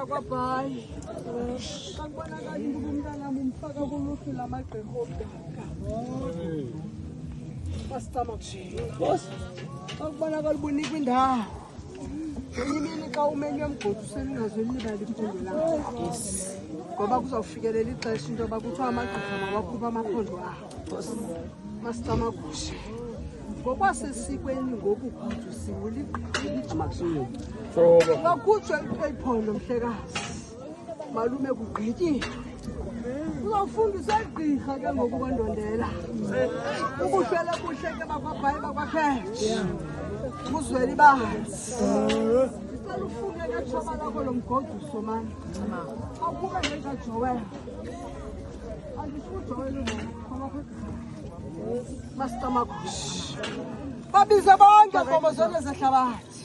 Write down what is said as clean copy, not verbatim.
kwabhayi akubonakala into umntana umfaka kuluhlu lamagqirha obdaka masitama kujini akubonakala ubunikwa indawo ngenye imini xa umenywe mgodi uselingazolibala iphundo lakho ngoba kuzawufikelela ixesha into yoba kuthiwa amagqirha mawakhupha amaphondo awo masitama kuhle ngokwasesikweni ngoku kuthi siwula igqirha kakhutshwe iphondo mhlekazi malume kugqityiwe uzawufundisa igqirha ke ngokubondondela ubuhlele buhle ke bakwabhayi bakwakhetshe uzwela ibanzi sicela ufunge ke tshoba lakho lo mgoduso mani awubuke ngengajowela andifuna ujowela masitamakush babize bonke ngoba zonke zehlabathi